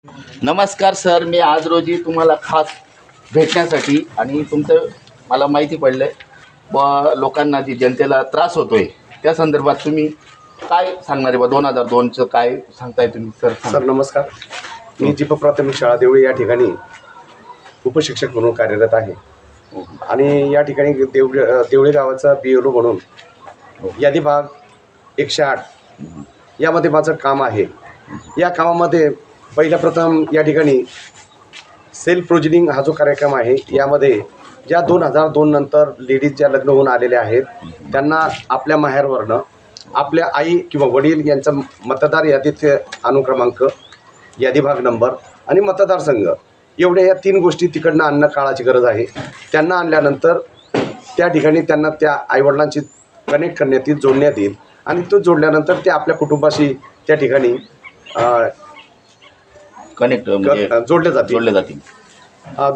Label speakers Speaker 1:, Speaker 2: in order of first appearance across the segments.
Speaker 1: नमस्कार सर, मी आज रोजी तुम्हाला खास भेटण्यासाठी आणि तुमचं मला माहिती पडलं आहे लोकांना जी जनतेला त्रास होतो आहे त्या संदर्भात तुम्ही काय सांगणार आहे 2002चं काय सांगताय तुम्ही सर?
Speaker 2: सर नमस्कार, मी जीप प्राथमिक शाळा देवळी या ठिकाणी उपशिक्षक म्हणून कार्यरत आहे आणि या ठिकाणी देवळी गावाचा BLO म्हणून यादी भाग 108 यामध्ये माझं काम आहे. या कामामध्ये पहिल्या प्रथम या ठिकाणी सेल्फ प्रोजिनिंग हा जो कार्यक्रम आहे यामध्ये ज्या 2002 नंतर लेडीज ज्या लग्न होऊन आलेल्या आहेत त्यांना आपल्या माहेरवरनं आपल्या आई किंवा वडील यांचा मतदार यादीचे अनुक्रमांक, यादी भाग नंबर आणि मतदारसंघ एवढ्या या 3 गोष्टी तिकडनं आणणं काळाची गरज आहे. त्यांना आणल्यानंतर त्या ठिकाणी त्यांना त्या आईवडिलांची कनेक्ट करण्यात येईल, जोडण्यात येईल आणि तो जोडल्यानंतर ते आपल्या कुटुंबाशी त्या ठिकाणी
Speaker 1: कनेक्ट
Speaker 2: जोडले जातील.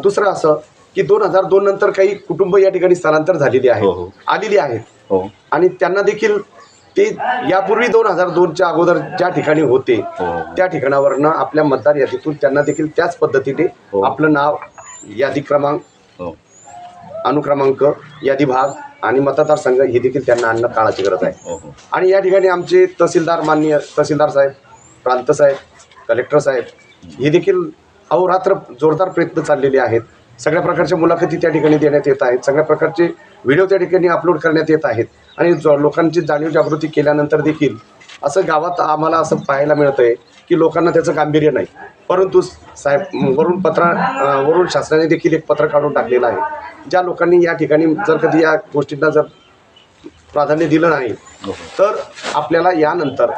Speaker 2: दुसरं असं की 2002 नंतर काही कुटुंब या ठिकाणी स्थलांतर झालेली आहेत, आलेली आहेत आणि त्यांना देखील ते यापूर्वी 2002च्या अगोदर ज्या ठिकाणी होते त्या ठिकाणावरनं आपल्या मतदार यादीतून त्यांना देखील त्याच पद्धतीने आपलं नाव, यादी क्रमांक, अनुक्रमांक, यादी भाग आणि मतदारसंघ हे देखील त्यांना आणणं काळाची गरज आहे. आणि या ठिकाणी आमचे तहसीलदार, माननीय तहसीलदार साहेब, प्रांत साहेब, कलेक्टर साहेब हे देखील अहोरात्र जोरदार प्रयत्न चाललेले आहेत. सगळ्या प्रकारच्या मुलाखती त्या ठिकाणी देण्यात येत आहेत, सगळ्या प्रकारचे व्हिडिओ त्या ठिकाणी अपलोड करण्यात येत आहेत आणि लोकांची जाणीव जागृती केल्यानंतर देखील असं गावात आम्हाला असं पाहायला मिळतं आहे की लोकांना त्याचं गांभीर्य नाही. परंतु साहेब वरून शासनाने देखील एक पत्र काढून टाकलेलं आहे. ज्या लोकांनी या ठिकाणी जर कधी या गोष्टींना जर प्राधान्य दिलं नाही तर आपल्याला यानंतर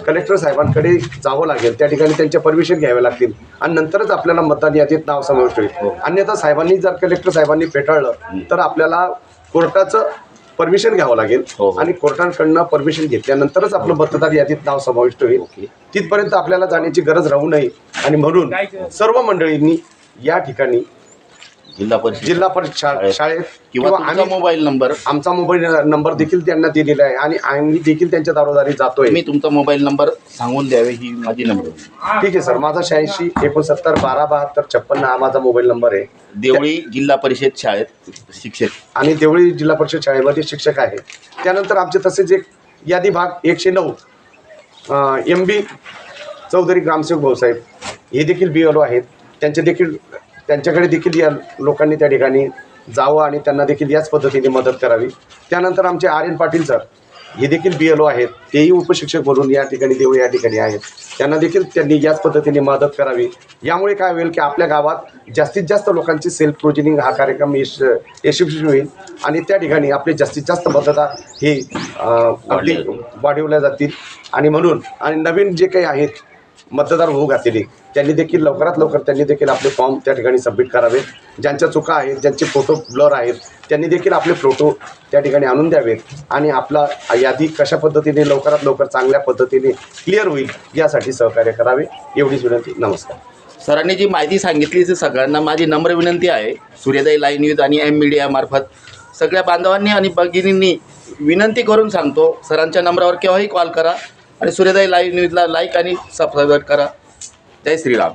Speaker 2: कलेक्टर साहेबांकडे जावं लागेल, त्या ठिकाणी त्यांच्या परमिशन घ्यावे लागतील आणि नंतरच आपल्याला मतदान यादीत नाव समाविष्ट होईल. अन्यथा साहेबांनी जर कलेक्टर साहेबांनी फेटाळलं तर आपल्याला कोर्टाचं परमिशन घ्यावं लागेल आणि कोर्टाकडनं परमिशन घेतल्यानंतरच आपलं मतदार यादीत नाव समाविष्ट होईल. तिथपर्यंत आपल्याला जाण्याची गरज राहू नये आणि म्हणून सर्व मंडळींनी या ठिकाणी जिल्हा परिषद शाळेत किंवा आम्ही
Speaker 1: मोबाईल नंबर,
Speaker 2: आमचा मोबाईल नंबर देखील त्यांना दिलेला आहे आणि आम्ही देखील त्यांच्या दारोदारी जातोय.
Speaker 1: मी तुमचा मोबाईल नंबर सांगून द्यावे ही माझी नंबर.
Speaker 2: ठीक आहे सर, माझा 86 69 12 72 56 हा माझा मोबाईल नंबर आहे.
Speaker 1: देवळी जिल्हा परिषद शाळेत शिक्षक आणि
Speaker 2: देवळी जिल्हा परिषद शाळेमध्ये शिक्षक आहे. त्यानंतर आमचे तसेच एक यादी भाग 109 MB चौधरी ग्रामसेवक भाऊसाहेब हे देखील BLO आहेत. त्यांच्याकडे देखील या लोकांनी त्या ठिकाणी जावं आणि त्यांना देखील याच पद्धतीने मदत करावी. त्यानंतर आमचे RN पाटील सर हे देखील BLO आहेत, तेही उपशिक्षक म्हणून या ठिकाणी देवळी या ठिकाणी आहेत. त्यांना देखील त्यांनी याच पद्धतीने मदत करावी. यामुळे काय होईल की आपल्या गावात जास्तीत जास्त लोकांची सेल्फ प्रोजिनिंग हा कार्यक्रम यशस्वी होईल आणि त्या ठिकाणी आपले जास्तीत जास्त मतदार हे अगदी वाढवल्या जातील. आणि म्हणून आणि नवीन जे काही आहेत मतदार होऊ घातलेले त्यांनी देखील लवकरात लवकर त्यांनी देखील आपले फॉर्म त्या ठिकाणी सबमिट करावेत. ज्यांच्या चुका आहेत, ज्यांचे फोटो ब्लर आहेत त्यांनी देखील आपले फोटो त्या ठिकाणी आणून द्यावेत आणि आपला यादी कशा पद्धतीने लवकरात लवकर चांगल्या पद्धतीने क्लिअर होईल यासाठी सहकार्य करावे एवढीच विनंती. नमस्कार.
Speaker 1: सरांनी जी माहिती सांगितली ती सगळ्यांना माझी नम्र विनंती आहे. सूर्योदय लाईव्ह न्यूज आणि M मीडिया मार्फत सगळ्या बांधवांनी आणि भगिनींनी विनंती करून सांगतो, सरांच्या नंबरावर केव्हाही कॉल करा आणि सूर्योदय लाईव्ह न्यूजला लाईक आणि सबस्क्राईब करा. जय श्रीराम.